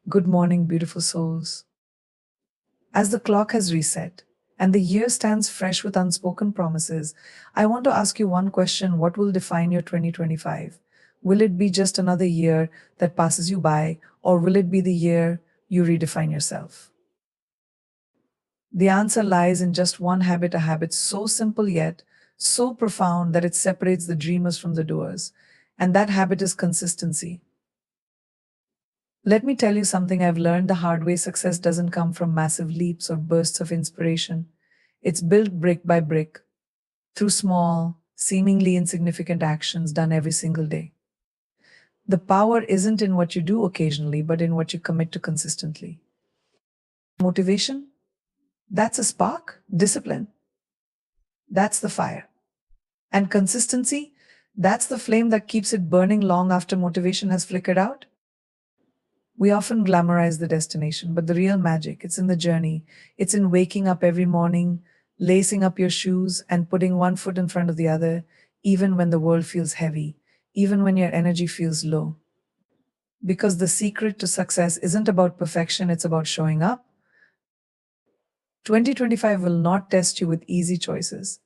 Good morning, beautiful souls. As the clock has reset and the year stands fresh with unspoken promises, I want to ask you one question. What will define your 2025? Will it be just another year that passes you by, or will it be the year you redefine yourself? The answer lies in just one habit, a habit so simple yet so profound that it separates the dreamers from the doers. And that habit is consistency. Let me tell you something I've learned the hard way. Success doesn't come from massive leaps or bursts of inspiration. It's built brick by brick through small, seemingly insignificant actions done every single day. The power isn't in what you do occasionally, but in what you commit to consistently. Motivation? That's a spark. Discipline? That's the fire. And consistency? That's the flame that keeps it burning long after motivation has flickered out. We often glamorize the destination, but the real magic, it's in the journey. It's in waking up every morning, lacing up your shoes, and putting one foot in front of the other, even when the world feels heavy, even when your energy feels low. Because the secret to success isn't about perfection, it's about showing up. 2025 will not test you with easy choices.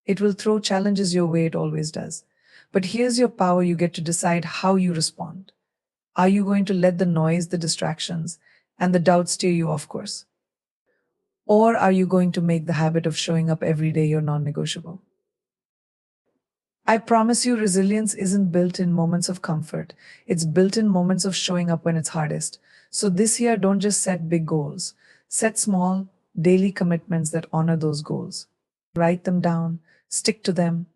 It will throw challenges your way, it always does. But here's your power, you get to decide how you respond. Are you going to let the noise, the distractions, and the doubt steer you off course? Or are you going to make the habit of showing up every day your non negotiable? I promise you, resilience isn't built in moments of comfort. It's built in moments of showing up when it's hardest. So this year, don't just set big goals. Set small, daily commitments that honor those goals. Write them down, stick to them,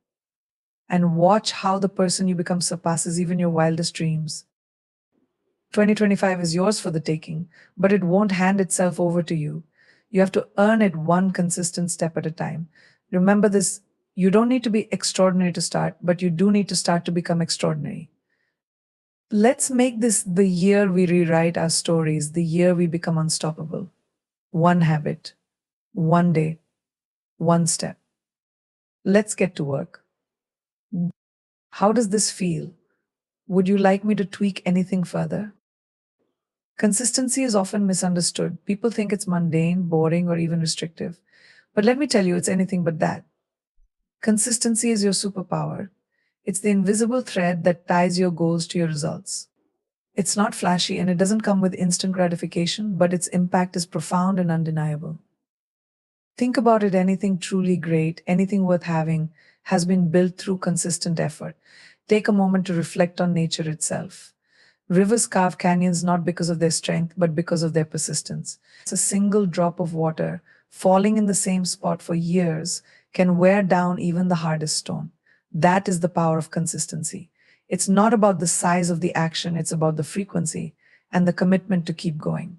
and watch how the person you become surpasses even your wildest dreams. 2025 is yours for the taking, but it won't hand itself over to you. You have to earn it one consistent step at a time. Remember this, you don't need to be extraordinary to start, but you do need to start to become extraordinary. Let's make this the year we rewrite our stories, the year we become unstoppable. One habit, one day, one step. Let's get to work. How does this feel? Would you like me to tweak anything further? Consistency is often misunderstood. People think it's mundane, boring, or even restrictive. But let me tell you, it's anything but that. Consistency is your superpower. It's the invisible thread that ties your goals to your results. It's not flashy and it doesn't come with instant gratification, but its impact is profound and undeniable. Think about it, anything truly great, anything worth having, has been built through consistent effort. Take a moment to reflect on nature itself. Rivers carve canyons not because of their strength, but because of their persistence. It's a single drop of water falling in the same spot for years can wear down even the hardest stone. That is the power of consistency. It's not about the size of the action, it's about the frequency and the commitment to keep going.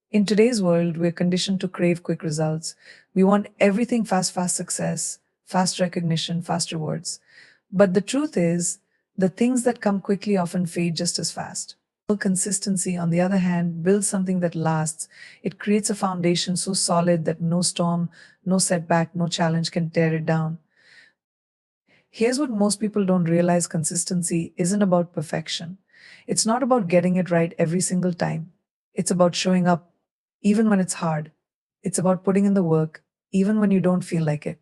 In today's world, we're conditioned to crave quick results. We want everything fast, fast success, fast recognition, fast rewards. But the truth is, the things that come quickly often fade just as fast. Consistency, on the other hand, builds something that lasts. It creates a foundation so solid that no storm, no setback, no challenge can tear it down. Here's what most people don't realize: consistency isn't about perfection. It's not about getting it right every single time. It's about showing up even when it's hard. It's about putting in the work even when you don't feel like it.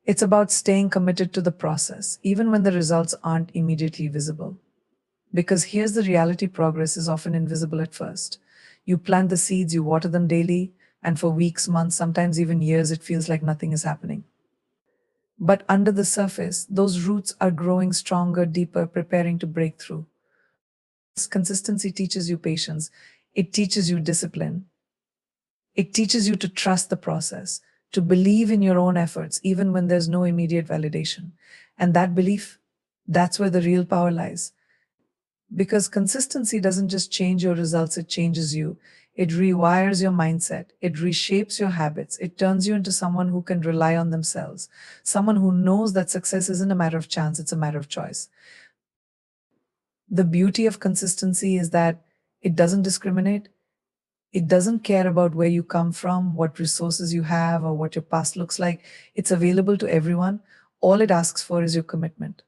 It's about staying committed to the process even when the results aren't immediately visible. Because here's the reality: progress is often invisible at first. You plant the seeds, you water them daily, and for weeks, months, sometimes even years, it feels like nothing is happening. But under the surface, those roots are growing stronger, deeper, preparing to break through. Consistency teaches you patience, it teaches you discipline, it teaches you to trust the process, to believe in your own efforts, even when there's no immediate validation. And that belief, that's where the real power lies. Because consistency doesn't just change your results, it changes you. It rewires your mindset, it reshapes your habits, it turns you into someone who can rely on themselves, someone who knows that success isn't a matter of chance, it's a matter of choice. The beauty of consistency is that it doesn't discriminate. It doesn't care about where you come from, what resources you have, or what your past looks like. It's available to everyone. All it asks for is your commitment.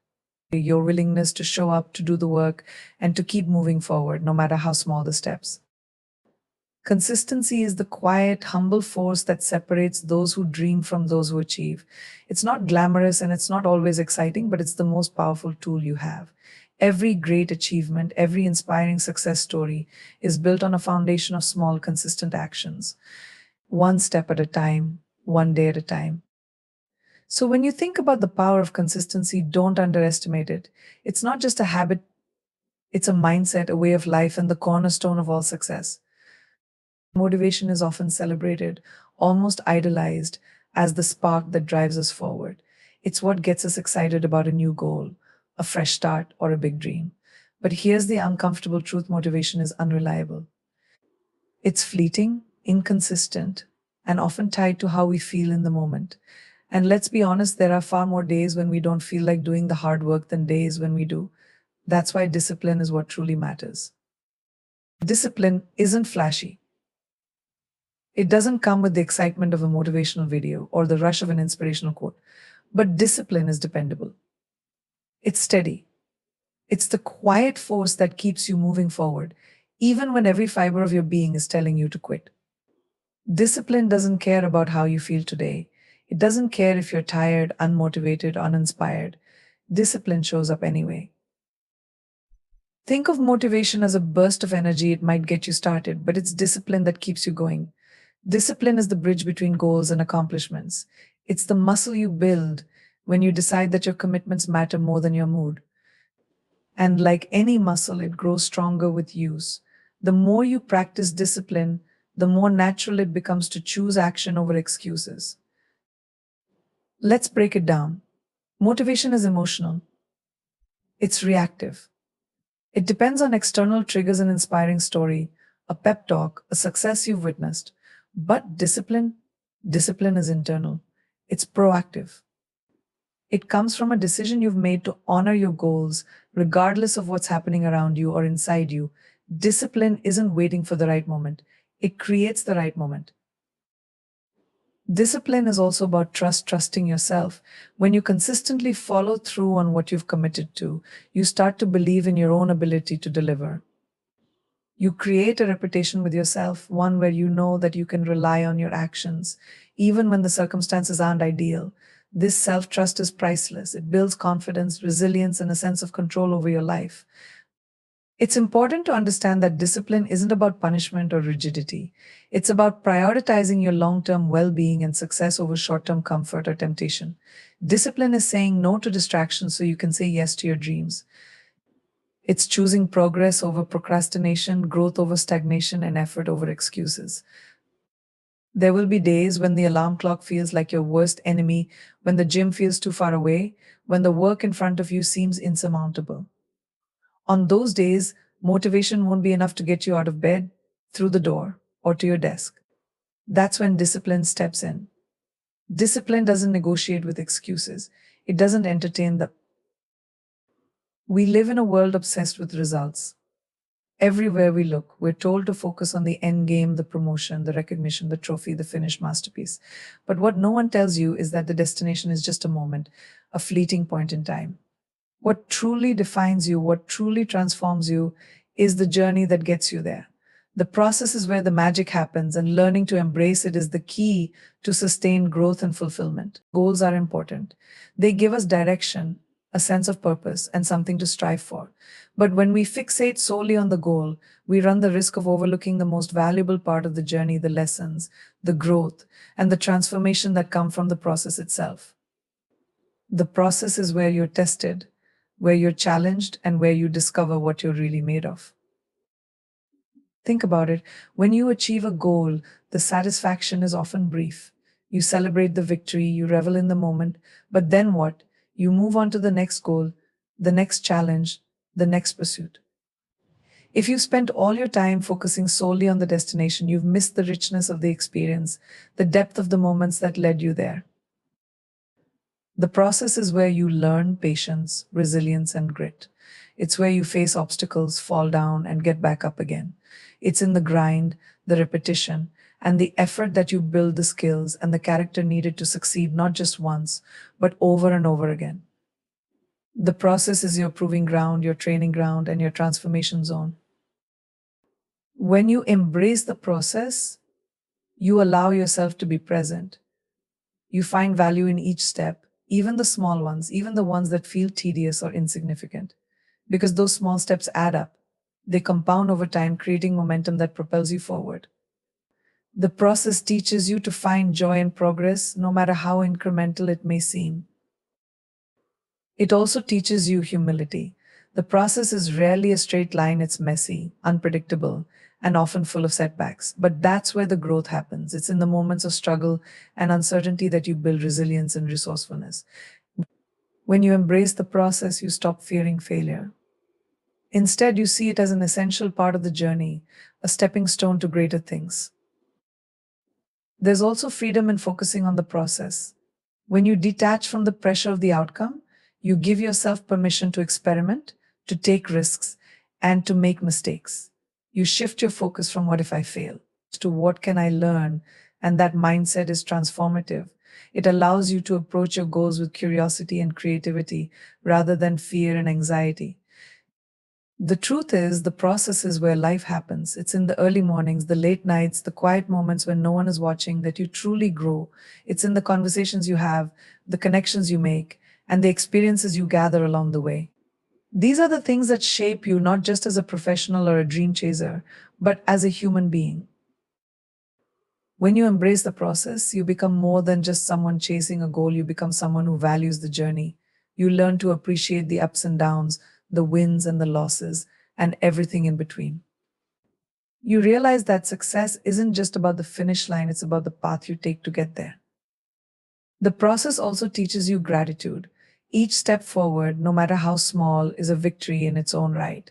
your willingness to show up, to do the work, and to keep moving forward, no matter how small the steps. Consistency is the quiet, humble force that separates those who dream from those who achieve. It's not glamorous and it's not always exciting, but it's the most powerful tool you have. Every great achievement, every inspiring success story is built on a foundation of small, consistent actions, one step at a time, one day at a time. So, when you think about the power of consistency, don't underestimate it. It's not just a habit, it's a mindset, a way of life, and the cornerstone of all success. Motivation is often celebrated, almost idolized, as the spark that drives us forward. It's what gets us excited about a new goal, a fresh start, or a big dream. But here's the uncomfortable truth: motivation is unreliable. It's fleeting, inconsistent, and often tied to how we feel in the moment. And let's be honest, there are far more days when we don't feel like doing the hard work than days when we do. That's why discipline is what truly matters. Discipline isn't flashy. It doesn't come with the excitement of a motivational video or the rush of an inspirational quote, but discipline is dependable. It's steady. It's the quiet force that keeps you moving forward, even when every fiber of your being is telling you to quit. Discipline doesn't care about how you feel today. It doesn't care if you're tired, unmotivated, uninspired. Discipline shows up anyway. Think of motivation as a burst of energy. It might get you started, but it's discipline that keeps you going. Discipline is the bridge between goals and accomplishments. It's the muscle you build when you decide that your commitments matter more than your mood. And like any muscle, it grows stronger with use. The more you practice discipline, the more natural it becomes to choose action over excuses. Let's break it down. Motivation is emotional, it's reactive. It depends on external triggers, an inspiring story, a pep talk, a success you've witnessed. But discipline is internal. It's proactive. It comes from a decision you've made to honor your goals, regardless of what's happening around you or inside you. Discipline isn't waiting for the right moment. It creates the right moment. Discipline is also about trusting yourself. When you consistently follow through on what you've committed to, you start to believe in your own ability to deliver. You create a reputation with yourself, one where you know that you can rely on your actions, even when the circumstances aren't ideal. This self trust is priceless. It builds confidence, resilience, and a sense of control over your life. It's important to understand that discipline isn't about punishment or rigidity. It's about prioritizing your long term well being and success over short term comfort or temptation. Discipline is saying no to distractions so you can say yes to your dreams. It's choosing progress over procrastination, growth over stagnation, and effort over excuses. There will be days when the alarm clock feels like your worst enemy, when the gym feels too far away, when the work in front of you seems insurmountable. On those days, motivation won't be enough to get you out of bed, through the door, or to your desk. That's when discipline steps in. Discipline doesn't negotiate with excuses. It doesn't entertain them. We live in a world obsessed with results. Everywhere we look, we're told to focus on the end game, the promotion, the recognition, the trophy, the finished masterpiece. But what no one tells you is that the destination is just a moment, a fleeting point in time. What truly defines you, what truly transforms you, is the journey that gets you there. The process is where the magic happens, and learning to embrace it is the key to sustained growth and fulfillment. Goals are important. They give us direction, a sense of purpose, and something to strive for. But when we fixate solely on the goal, we run the risk of overlooking the most valuable part of the journey: the lessons, the growth, and the transformation that come from the process itself. The process is where you're tested, where you're challenged, and where you discover what you're really made of. Think about it. When you achieve a goal, the satisfaction is often brief. You celebrate the victory, you revel in the moment, but then what? You move on to the next goal, the next challenge, the next pursuit. If you spent all your time focusing solely on the destination, you've missed the richness of the experience, the depth of the moments that led you there. The process is where you learn patience, resilience, and grit. It's where you face obstacles, fall down, and get back up again. It's in the grind, the repetition, and the effort that you build the skills and the character needed to succeed not just once, but over and over again. The process is your proving ground, your training ground, and your transformation zone. When you embrace the process, you allow yourself to be present. You find value in each step, even the small ones, even the ones that feel tedious or insignificant, because those small steps add up. They compound over time, creating momentum that propels you forward. The process teaches you to find joy in progress, no matter how incremental it may seem. It also teaches you humility. The process is rarely a straight line, it's messy, unpredictable, and often full of setbacks. But that's where the growth happens. It's in the moments of struggle and uncertainty that you build resilience and resourcefulness. When you embrace the process, you stop fearing failure. Instead, you see it as an essential part of the journey, a stepping stone to greater things. There's also freedom in focusing on the process. When you detach from the pressure of the outcome, you give yourself permission to experiment, to take risks, and to make mistakes. You shift your focus from what if I fail to what can I learn, and that mindset is transformative. It allows you to approach your goals with curiosity and creativity rather than fear and anxiety. The truth is, the process is where life happens. It's in the early mornings, the late nights, the quiet moments when no one is watching that you truly grow. It's in the conversations you have, the connections you make, and the experiences you gather along the way. These are the things that shape you not just as a professional or a dream chaser, but as a human being. When you embrace the process, you become more than just someone chasing a goal, you become someone who values the journey. You learn to appreciate the ups and downs, the wins and the losses, and everything in between. You realize that success isn't just about the finish line, it's about the path you take to get there. The process also teaches you gratitude. Each step forward, no matter how small, is a victory in its own right.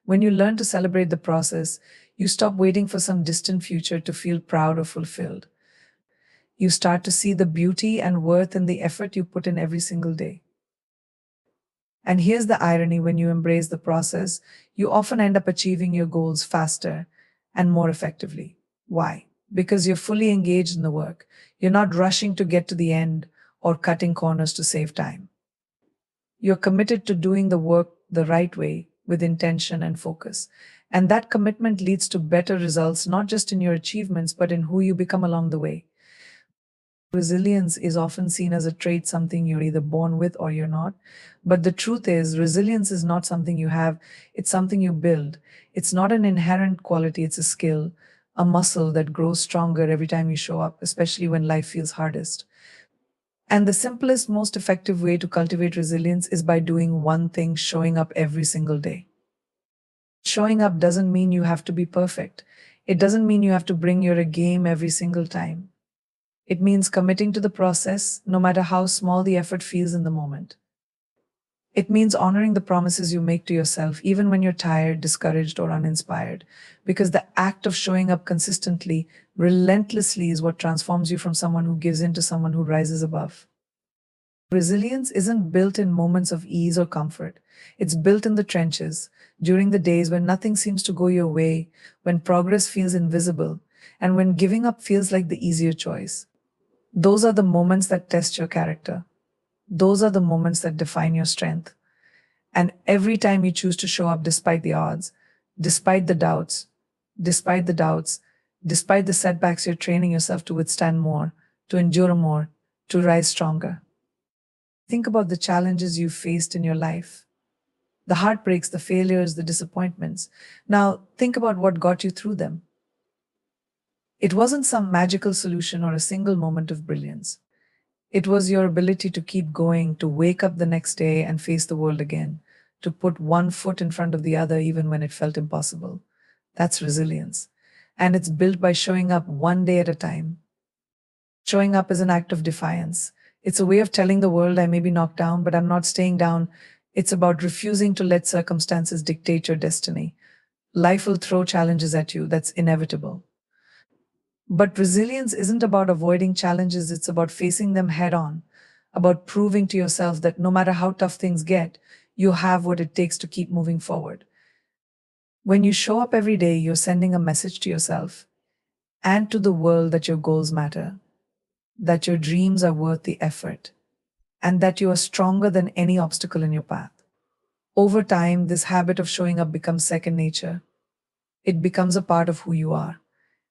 When you learn to celebrate the process, you stop waiting for some distant future to feel proud or fulfilled. You start to see the beauty and worth in the effort you put in every single day. And here's the irony: when you embrace the process, you often end up achieving your goals faster and more effectively. Why? Because you're fully engaged in the work. You're not rushing to get to the end or cutting corners to save time. You're committed to doing the work the right way with intention and focus. And that commitment leads to better results, not just in your achievements, but in who you become along the way. Resilience is often seen as a trait, something you're either born with or you're not. But the truth is, resilience is not something you have, it's something you build. It's not an inherent quality, it's a skill, a muscle that grows stronger every time you show up, especially when life feels hardest. And the simplest, most effective way to cultivate resilience is by doing one thing: showing up every single day. Showing up doesn't mean you have to be perfect. It doesn't mean you have to bring your A game every single time. It means committing to the process, no matter how small the effort feels in the moment. It means honoring the promises you make to yourself, even when you're tired, discouraged, or uninspired. Because the act of showing up consistently, relentlessly, is what transforms you from someone who gives in to someone who rises above. Resilience isn't built in moments of ease or comfort. It's built in the trenches, during the days when nothing seems to go your way, when progress feels invisible, and when giving up feels like the easier choice. Those are the moments that test your character. Those are the moments that define your strength. And every time you choose to show up despite the odds, despite the doubts, despite the doubts, despite the setbacks, you're training yourself to withstand more, to endure more, to rise stronger. Think about the challenges you've faced in your life, the heartbreaks, the failures, the disappointments. Now, think about what got you through them. It wasn't some magical solution or a single moment of brilliance. It was your ability to keep going, to wake up the next day and face the world again, to put one foot in front of the other even when it felt impossible. That's resilience. And it's built by showing up one day at a time. Showing up is an act of defiance. It's a way of telling the world, I may be knocked down, but I'm not staying down. It's about refusing to let circumstances dictate your destiny. Life will throw challenges at you, that's inevitable. But resilience isn't about avoiding challenges, it's about facing them head on, about proving to yourself that no matter how tough things get, you have what it takes to keep moving forward. When you show up every day, you're sending a message to yourself and to the world that your goals matter, that your dreams are worth the effort, and that you are stronger than any obstacle in your path. Over time, this habit of showing up becomes second nature. It becomes a part of who you are.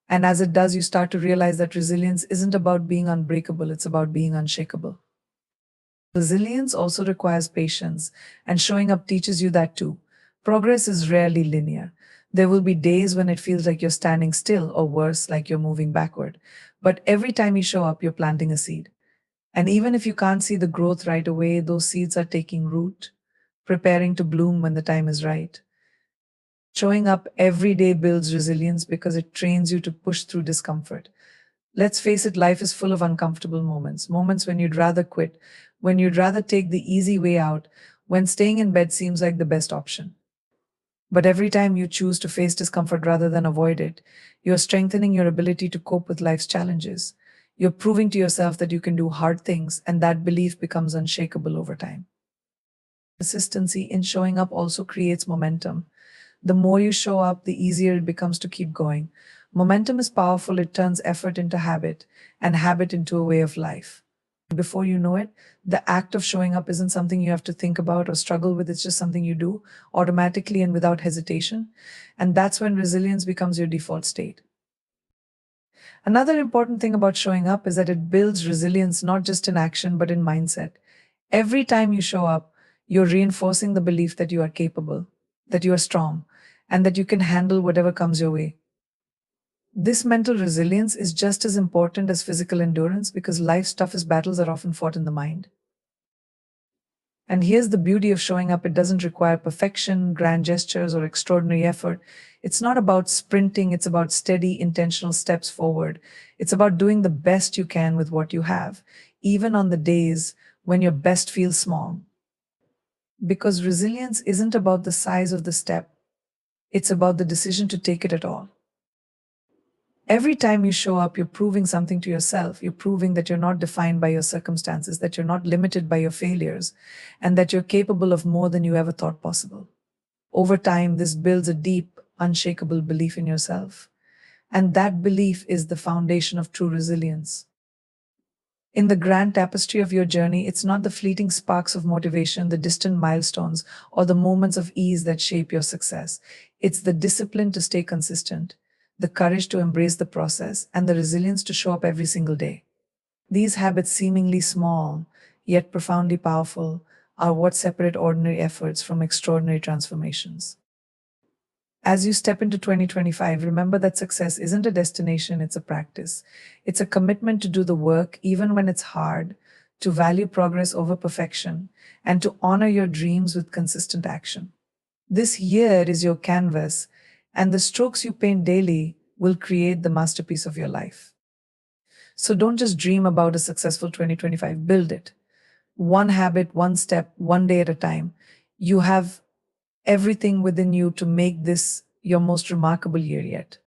And as it does, you start to realize that resilience isn't about being unbreakable, it's about being unshakable. Resilience also requires patience, and showing up teaches you that too. Progress is rarely linear. There will be days when it feels like you're standing still, or worse, like you're moving backward. But every time you show up, you're planting a seed. And even if you can't see the growth right away, those seeds are taking root, preparing to bloom when the time is right. Showing up every day builds resilience because it trains you to push through discomfort. Let's face it, life is full of uncomfortable moments, moments when you'd rather quit, when you'd rather take the easy way out, when staying in bed seems like the best option. But every time you choose to face discomfort rather than avoid it, you're strengthening your ability to cope with life's challenges. You're proving to yourself that you can do hard things, and that belief becomes unshakable over time. Consistency in showing up also creates momentum. The more you show up, the easier it becomes to keep going. Momentum is powerful, it turns effort into habit, and habit into a way of life. Before you know it, the act of showing up isn't something you have to think about or struggle with, it's just something you do automatically and without hesitation. And that's when resilience becomes your default state. Another important thing about showing up is that it builds resilience not just in action but in mindset. Every time you show up, you're reinforcing the belief that you are capable, that you are strong, and that you can handle whatever comes your way. This mental resilience is just as important as physical endurance because life's toughest battles are often fought in the mind. And here's the beauty of showing up: it doesn't require perfection, grand gestures, or extraordinary effort. It's not about sprinting, it's about steady, intentional steps forward. It's about doing the best you can with what you have, even on the days when your best feels small. Because resilience isn't about the size of the step, it's about the decision to take it at all. Every time you show up, you're proving something to yourself. You're proving that you're not defined by your circumstances, that you're not limited by your failures, and that you're capable of more than you ever thought possible. Over time, this builds a deep, unshakable belief in yourself. And that belief is the foundation of true resilience. In the grand tapestry of your journey, it's not the fleeting sparks of motivation, the distant milestones, or the moments of ease that shape your success. It's the discipline to stay consistent, the courage to embrace the process, and the resilience to show up every single day. These habits, seemingly small, yet profoundly powerful, are what separate ordinary efforts from extraordinary transformations. As you step into 2025, remember that success isn't a destination, it's a practice. It's a commitment to do the work even when it's hard, to value progress over perfection, and to honor your dreams with consistent action. This year is your canvas, and the strokes you paint daily will create the masterpiece of your life. So don't just dream about a successful 2025, build it. One habit, one step, one day at a time. You have everything within you to make this your most remarkable year yet.